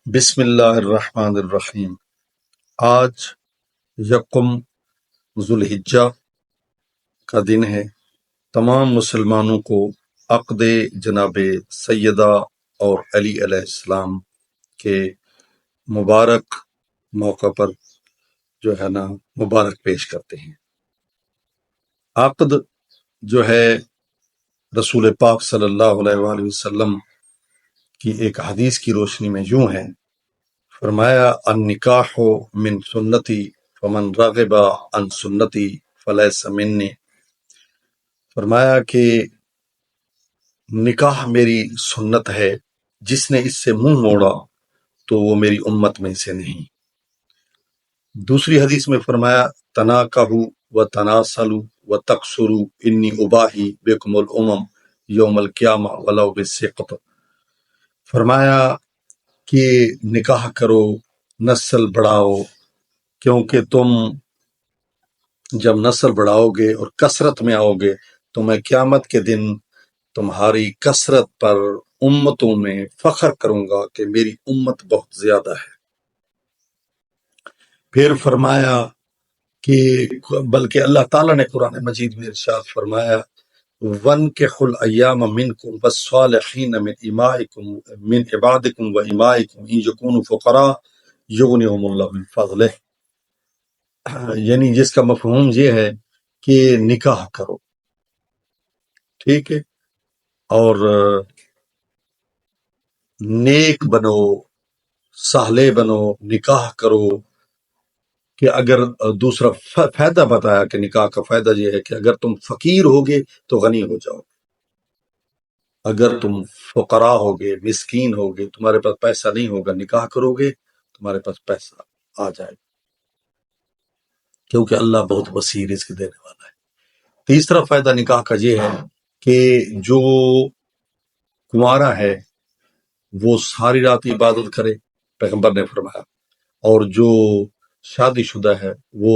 بسم اللہ الرحمن الرحیم۔ آج یکم ذوالحجہ کا دن ہے۔ تمام مسلمانوں کو عقد جناب سیدہ اور علی علیہ السلام کے مبارک موقع پر جو ہے نا مبارک پیش کرتے ہیں۔ عقد جو ہے رسول پاک صلی اللہ علیہ وآلہ وسلم کی ایک حدیث کی روشنی میں یوں ہے، فرمایا النکاح من سنتی فمن رغب عن سنتی فلیس منی۔ فرمایا کہ نکاح میری سنت ہے، جس نے اس سے منہ موڑا تو وہ میری امت میں سے نہیں۔ دوسری حدیث میں فرمایا تناکحوا وتناسلوا وتکثروا انی اباحی بکم الامم یوم القیامہ ولو بالسقط۔ فرمایا کہ نکاح کرو، نسل بڑھاؤ، کیونکہ تم جب نسل بڑھاؤ گے اور کثرت میں آؤ گے تو میں قیامت کے دن تمہاری کثرت پر امتوں میں فخر کروں گا کہ میری امت بہت زیادہ ہے۔ پھر فرمایا کہ بلکہ اللہ تعالیٰ نے قرآن مجید میں ارشاد فرمایا وَانكِحُوا الْأَيَّامَ مِنْكُمْ وَالصَّالِحِينَ مِنْ عِبَادِكُمْ وَإِمَائِكُمْ إِنْ يَكُونُوا فُقَرَاءَ يُغْنِهُمُ اللَّهُ مِنْ فَضْلِهِ۔ یعنی جس کا مفہوم یہ ہے کہ نکاح کرو، ٹھیک ہے، اور نیک بنو، صالح بنو، نکاح کرو۔ کہ اگر دوسرا فائدہ بتایا کہ نکاح کا فائدہ یہ ہے کہ اگر تم فقیر ہوگے تو غنی ہو جاؤ، اگر تم فقراء ہوگے، مسکین ہوگے، تمہارے پاس پیسہ نہیں ہوگا، نکاح کرو گے تمہارے پاس پیسہ آ جائے گا، کیونکہ اللہ بہت وسیع رزق دینے والا ہے۔ تیسرا فائدہ نکاح کا یہ ہے کہ جو کنوارا ہے وہ ساری رات عبادت کرے، پیغمبر نے فرمایا، اور جو شادی شدہ ہے وہ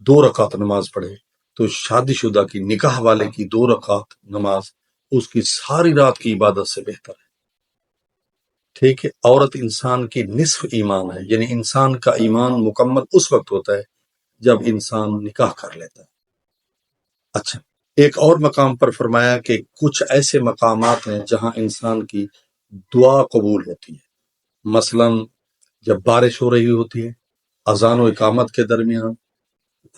2 رکعت نماز پڑھے، تو شادی شدہ کی، نکاح والے کی 2 رکعت نماز اس کی ساری رات کی عبادت سے بہتر ہے، ٹھیک ہے۔ عورت انسان کی نصف ایمان ہے، یعنی انسان کا ایمان مکمل اس وقت ہوتا ہے جب انسان نکاح کر لیتا ہے۔ اچھا، ایک اور مقام پر فرمایا کہ کچھ ایسے مقامات ہیں جہاں انسان کی دعا قبول ہوتی ہے، مثلا جب بارش ہو رہی ہوتی ہے، اذان و اقامت کے درمیان،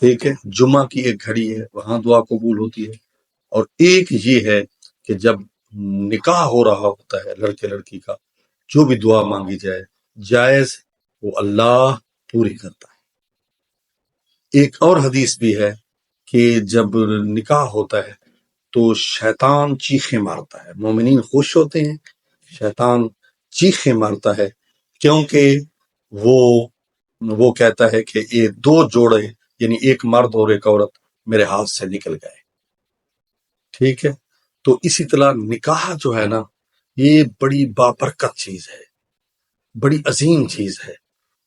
ٹھیک ہے، جمعہ کی ایک گھڑی ہے، وہاں دعا قبول ہوتی ہے، اور ایک یہ ہے کہ جب نکاح ہو رہا ہوتا ہے لڑکے لڑکی کا، جو بھی دعا مانگی جائے جائز، وہ اللہ پوری کرتا ہے۔ ایک اور حدیث بھی ہے کہ جب نکاح ہوتا ہے تو شیطان چیخیں مارتا ہے، مومنین خوش ہوتے ہیں، شیطان چیخیں مارتا ہے، کیونکہ وہ کہتا ہے کہ یہ 2 جوڑے، یعنی ایک مرد اور ایک عورت میرے ہاتھ سے نکل گئے، ٹھیک ہے۔ تو اسی طرح نکاح جو ہے نا یہ بڑی بابرکت چیز ہے، بڑی عظیم چیز ہے۔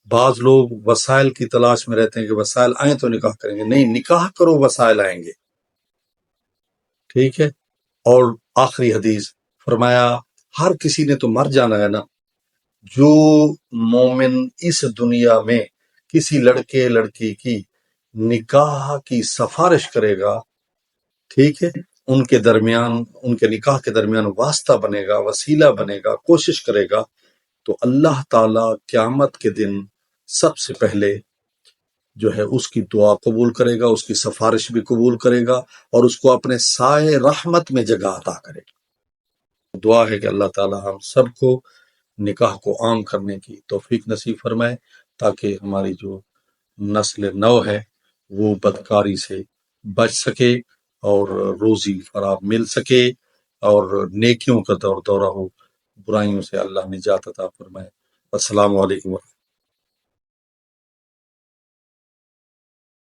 بعض لوگ وسائل کی تلاش میں رہتے ہیں کہ وسائل آئیں تو نکاح کریں گے، نہیں، نکاح کرو، وسائل آئیں گے، ٹھیک ہے۔ اور آخری حدیث فرمایا ہر کسی نے تو مر جانا ہے نا، جو مومن اس دنیا میں کسی لڑکے لڑکی کی نکاح کی سفارش کرے گا، ٹھیک ہے، ان کے درمیان، ان کے نکاح کے درمیان واسطہ بنے گا، وسیلہ بنے گا، کوشش کرے گا، تو اللہ تعالیٰ قیامت کے دن سب سے پہلے جو ہے اس کی دعا قبول کرے گا، اس کی سفارش بھی قبول کرے گا، اور اس کو اپنے سائے رحمت میں جگہ عطا کرے گا۔ دعا ہے کہ اللہ تعالیٰ ہم سب کو نکاح کو عام کرنے کی توفیق نصیب فرمائے، تاکہ ہماری جو نسل نو ہے وہ بدکاری سے بچ سکے اور روزی فراہ مل سکے، اور نیکیوں کا دورہ ہو، برائیوں سے اللہ نجات عطا فرمائے۔ السلام علیکم۔